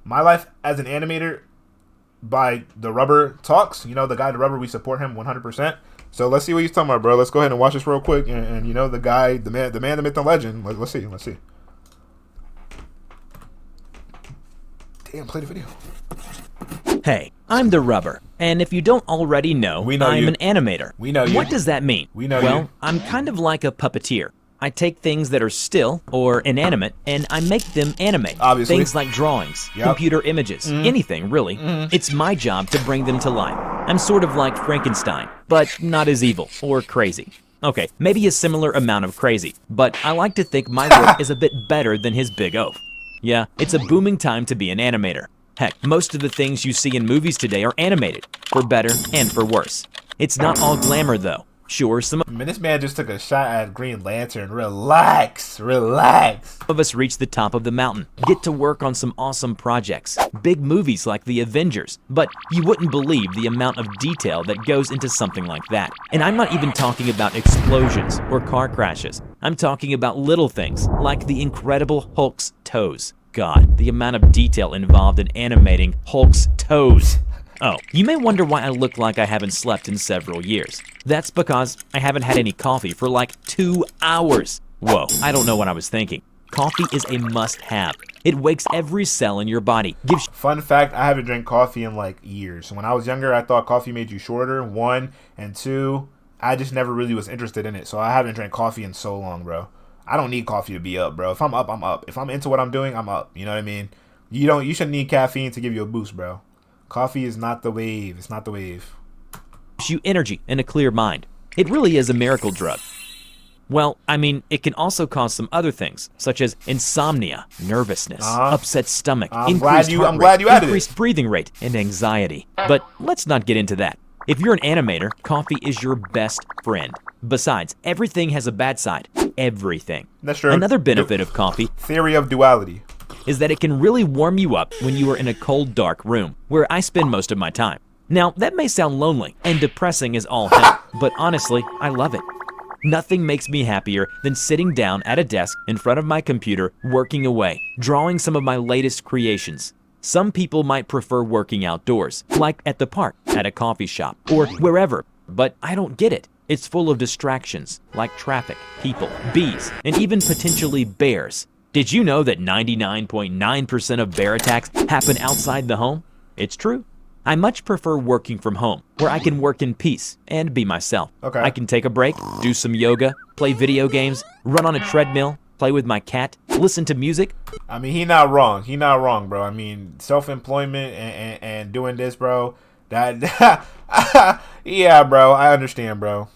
My Life as an Animator by The Rubber Talks. You know, the guy, The Rubber, we support him 100%. So let's see what he's talking about, bro. Let's go ahead and watch this real quick. And you know, the guy, the man, the myth, the legend. Let's see. Damn, play the video. Hey, I'm The Rubber, and if you don't already know, I'm an animator. We know you. What does that mean? We know you. Well, I'm kind of like a puppeteer. I take things that are still or inanimate and I make them animate. Obviously. Things like drawings, computer images, anything really. It's my job to bring them to life. I'm sort of like Frankenstein, but not as evil or crazy. Okay, maybe a similar amount of crazy, but I like to think my work is a bit better than his big oaf. Yeah, it's a booming time to be an animator. Heck, most of the things you see in movies today are animated, for better and for worse. It's not all glamour though. Sure, some this man just took a shot at Green Lantern. Relax. of us reach the top of the mountain, get to work on some awesome projects, big movies like The Avengers, but you wouldn't believe the amount of detail that goes into something like that. And I'm not even talking about explosions or car crashes. I'm talking about little things like the Incredible Hulk's toes. God, the amount of detail involved in animating Hulk's toes. Oh, you may wonder why I look like I haven't slept in several years. That's because I haven't had any coffee for like 2 hours. Whoa, I don't know what I was thinking. Coffee is a must-have. It wakes every cell in your body. Fun fact, I haven't drank coffee in like years. When I was younger, I thought coffee made you shorter, 1, and 2, I just never really was interested in it. So I haven't drank coffee in so long, bro. I don't need coffee to be up, bro. If I'm up, I'm up. If I'm into what I'm doing, I'm up. You know what I mean? You shouldn't need caffeine to give you a boost, bro. Coffee is not the wave. It's not the wave. Gives you energy and a clear mind. It really is a miracle drug. Well, I mean, it can also cause some other things, such as insomnia, nervousness, upset stomach, increased heart rate, increased breathing rate, and anxiety. But let's not get into that. If you're an animator, coffee is your best friend. Besides, everything has a bad side. Everything. That's true. Another benefit of coffee, theory of duality, is that it can really warm you up when you are in a cold, dark room, where I spend most of my time. Now, that may sound lonely and depressing as all hell, but honestly, I love it. Nothing makes me happier than sitting down at a desk in front of my computer, working away, drawing some of my latest creations. Some people might prefer working outdoors, like at the park, at a coffee shop, or wherever, but I don't get it. It's full of distractions, like traffic, people, bees, and even potentially bears. Did you know that 99.9% of bear attacks happen outside the home? It's true. I much prefer working from home, where I can work in peace and be myself. Okay. I can take a break, do some yoga, play video games, run on a treadmill, play with my cat, listen to music. I mean, he not wrong. He not wrong, bro. I mean, self-employment and doing this, bro. That, yeah, bro. I understand, bro.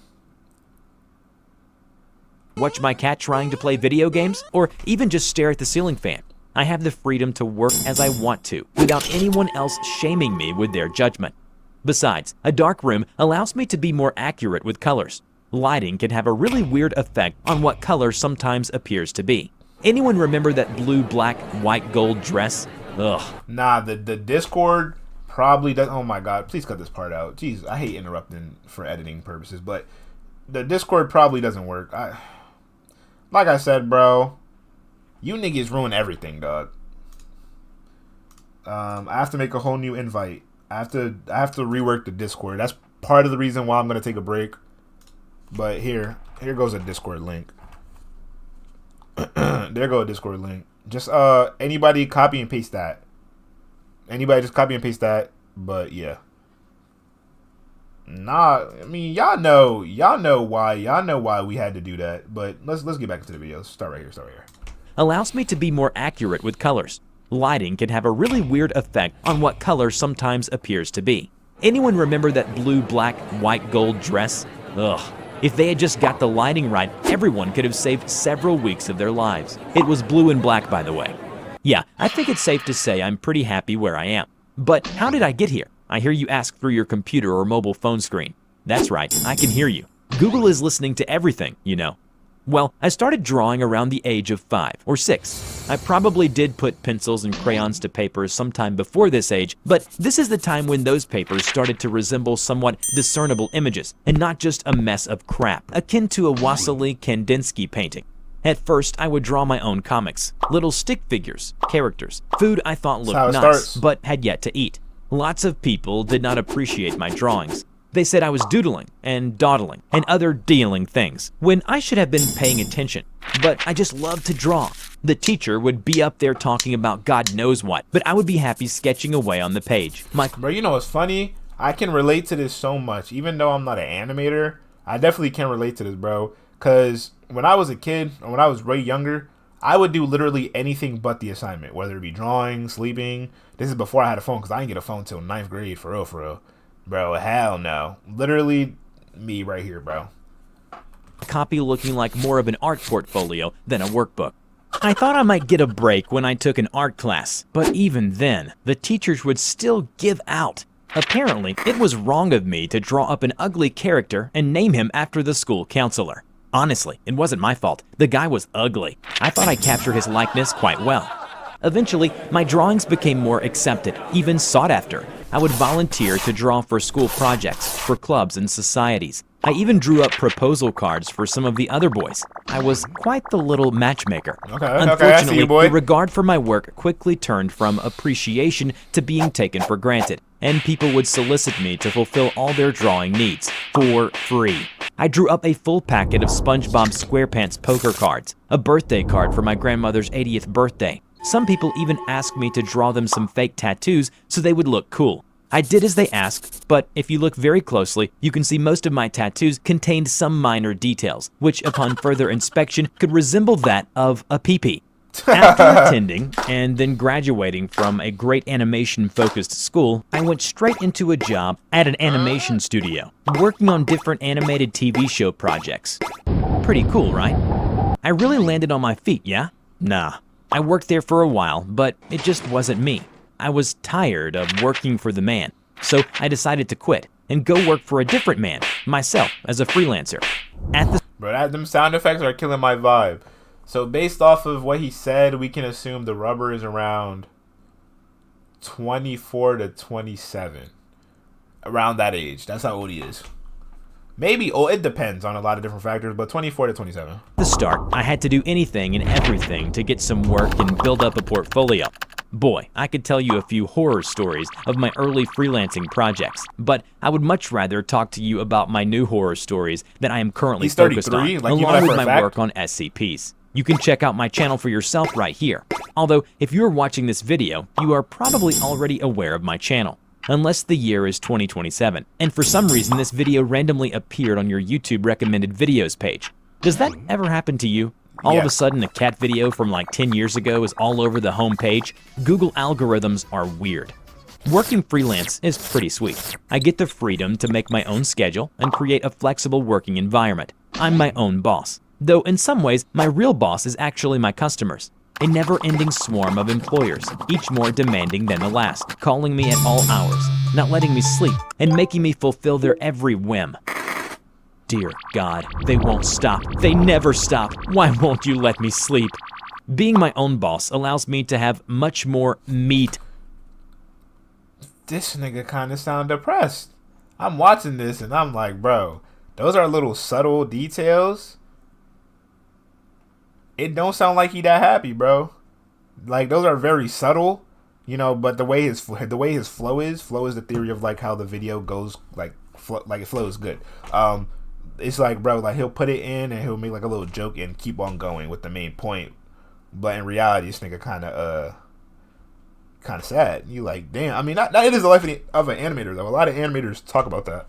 Watch my cat trying to play video games, or even just stare at the ceiling fan. I have the freedom to work as I want to, without anyone else shaming me with their judgment. Besides, a dark room allows me to be more accurate with colors. Lighting can have a really weird effect on what color sometimes appears to be. Anyone remember that blue, black, white, gold dress? Ugh. Nah, the Discord probably does. Oh my God, please cut this part out. Jeez, I hate interrupting for editing purposes, but the Discord probably doesn't work. Like I said, bro, you niggas ruin everything, dog. I have to make a whole new invite. I have to rework the Discord. That's part of the reason why I'm gonna take a break. But here goes a Discord link. There go a Discord link. Just anybody copy and paste that. Anybody just copy and paste that. But yeah. Nah, I mean y'all know why we had to do that. But let's get back into the video. Start right here. Allows me to be more accurate with colors. Lighting can have a really weird effect on what color sometimes appears to be. Anyone remember that blue, black, white, gold dress? Ugh. If they had just got the lighting right, everyone could have saved several weeks of their lives. It was blue and black, by the way. Yeah, I think it's safe to say I'm pretty happy where I am. But how did I get here? I hear you ask through your computer or mobile phone screen. That's right, I can hear you. Google is listening to everything, you know. Well, I started drawing around the age of 5 or 6. I probably did put pencils and crayons to paper sometime before this age, but this is the time when those papers started to resemble somewhat discernible images, and not just a mess of crap, akin to a Wassily Kandinsky painting. At first, I would draw my own comics, little stick figures, characters, food I thought That's how looked it nice, starts. but had yet to eat. Lots of people did not appreciate my drawings. They said I was doodling and dawdling and other dealing things, when I should have been paying attention. But I just loved to draw. The teacher would be up there talking about God knows what, but I would be happy sketching away on the page. Bro, you know what's funny? I can relate to this so much. Even though I'm not an animator, I definitely can relate to this, bro. Because when I was a kid, or when I was way younger, I would do literally anything but the assignment, whether it be drawing, sleeping. This is before I had a phone, because I didn't get a phone till 9th grade, for real, for real. Bro, hell no. Literally me right here, bro. Copy looking like more of an art portfolio than a workbook. I thought I might get a break when I took an art class, but even then, the teachers would still give out. Apparently, it was wrong of me to draw up an ugly character and name him after the school counselor. Honestly, it wasn't my fault. The guy was ugly. I thought I captured his likeness quite well. Eventually, my drawings became more accepted, even sought after. I would volunteer to draw for school projects, for clubs and societies. I even drew up proposal cards for some of the other boys. I was quite the little matchmaker. Okay, I see you, boy. The regard for my work quickly turned from appreciation to being taken for granted, and people would solicit me to fulfill all their drawing needs for free. I drew up a full packet of SpongeBob SquarePants poker cards, a birthday card for my grandmother's 80th birthday. Some people even asked me to draw them some fake tattoos so they would look cool. I did as they asked, but if you look very closely, you can see most of my tattoos contained some minor details, which upon further inspection could resemble that of a pee-pee. After attending and then graduating from a great animation-focused school, I went straight into a job at an animation studio, working on different animated TV show projects. Pretty cool, right? I really landed on my feet, yeah? Nah. I worked there for a while, but it just wasn't me. I was tired of working for the man, so I decided to quit and go work for a different man, myself, as a freelancer. Bro, them sound effects are killing my vibe. So based off of what he said, we can assume the rubber is around 24 to 27. Around that age. That's how old he is. Maybe, it depends on a lot of different factors, but 24 to 27. At the start, I had to do anything and everything to get some work and build up a portfolio. Boy, I could tell you a few horror stories of my early freelancing projects, but I would much rather talk to you about my new horror stories that I am currently focused on, along with my work on SCPs. You can check out my channel for yourself right here. Although, if you're watching this video, you are probably already aware of my channel. Unless the year is 2027, and for some reason this video randomly appeared on your YouTube recommended videos page. Does that ever happen to you? All of a sudden a cat video from like 10 years ago is all over the home page? Google algorithms are weird. Working freelance is pretty sweet. I get the freedom to make my own schedule and create a flexible working environment. I'm my own boss. Though in some ways, my real boss is actually my customers. A never-ending swarm of employers, each more demanding than the last, calling me at all hours, not letting me sleep, and making me fulfill their every whim. Dear God, they won't stop. They never stop. Why won't you let me sleep? Being my own boss allows me to have much more meat. This nigga kind of sound depressed. I'm watching this and I'm like, bro, those are little subtle details. It don't sound like he that happy, bro. Like, those are very subtle, you know, but the way his flow is the theory of like how the video goes, like it flows good. It's like, bro, like he'll put it in and he'll make like a little joke and keep on going with the main point. But in reality, this nigga kind of sad. You like, damn. I mean, that is the life of an animator, though. A lot of animators talk about that.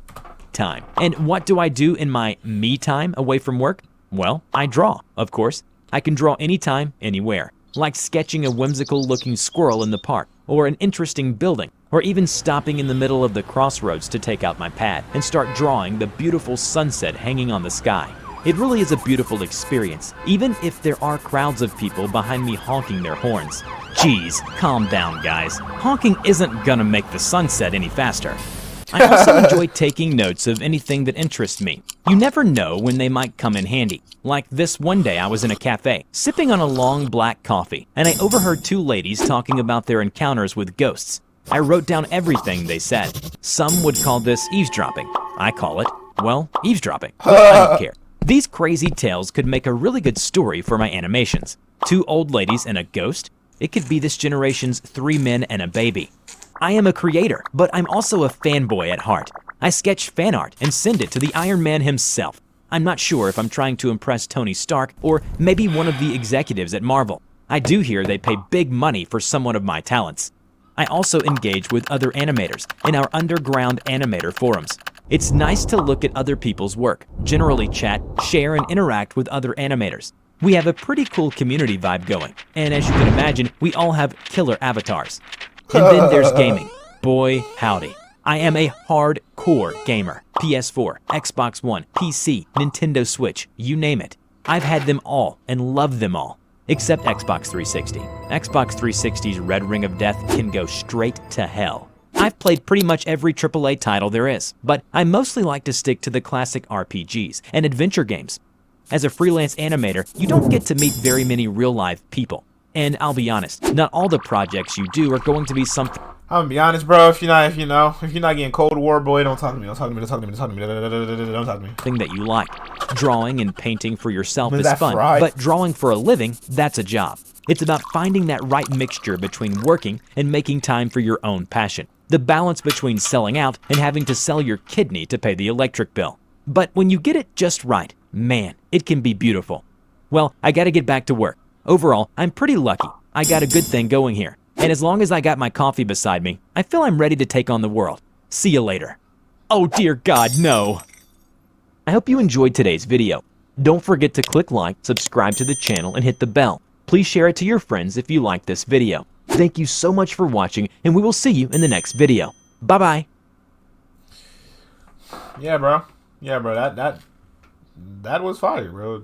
Time. And what do I do in my me time away from work? Well, I draw, of course. I can draw anytime, anywhere, like sketching a whimsical-looking squirrel in the park, or an interesting building, or even stopping in the middle of the crossroads to take out my pad and start drawing the beautiful sunset hanging on the sky. It really is a beautiful experience, even if there are crowds of people behind me honking their horns. Jeez, calm down, guys. Honking isn't gonna make the sunset any faster. I also enjoy taking notes of anything that interests me. You never know when they might come in handy. Like this one day I was in a cafe, sipping on a long black coffee, and I overheard two ladies talking about their encounters with ghosts. I wrote down everything they said. Some would call this eavesdropping. I call it, well, eavesdropping. I don't care. These crazy tales could make a really good story for my animations. 2 old ladies and a ghost? It could be this generation's 3 men and a baby. I am a creator, but I'm also a fanboy at heart. I sketch fan art and send it to the Iron Man himself. I'm not sure if I'm trying to impress Tony Stark or maybe one of the executives at Marvel. I do hear they pay big money for someone of my talents. I also engage with other animators in our underground animator forums. It's nice to look at other people's work, generally chat, share, and interact with other animators. We have a pretty cool community vibe going, and as you can imagine, we all have killer avatars. And then there's gaming. Boy, howdy. I am a hardcore gamer. PS4, Xbox One, PC, Nintendo Switch, you name it. I've had them all and love them all, except Xbox 360. Xbox 360's Red Ring of Death can go straight to hell. I've played pretty much every AAA title there is, but I mostly like to stick to the classic RPGs and adventure games. As a freelance animator, you don't get to meet very many real-life people. And I'll be honest, not all the projects you do are going to be something. I'm gonna be honest, bro. If you're not getting Cold War, boy, don't talk to me. Don't talk to me. Don't talk to me. Don't talk to me. Don't talk to me. Thing that you like. Drawing and painting for yourself is that fun, fried? but drawing for a living, that's a job. It's about finding that right mixture between working and making time for your own passion. The balance between selling out and having to sell your kidney to pay the electric bill. But when you get it just right, man, it can be beautiful. Well, I gotta get back to work. Overall, I'm pretty lucky. I got a good thing going here. And as long as I got my coffee beside me, I feel I'm ready to take on the world. See you later. Oh dear God, no. I hope you enjoyed today's video. Don't forget to click like, subscribe to the channel, and hit the bell. Please share it to your friends if you like this video. Thank you so much for watching, and we will see you in the next video. Bye-bye. Yeah, bro. That was fire, bro.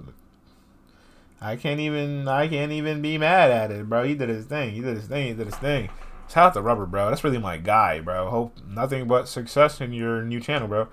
I can't even be mad at it, bro. He did his thing. Shout out to Rubber, bro. That's really my guy, bro. Hope nothing but success in your new channel, bro.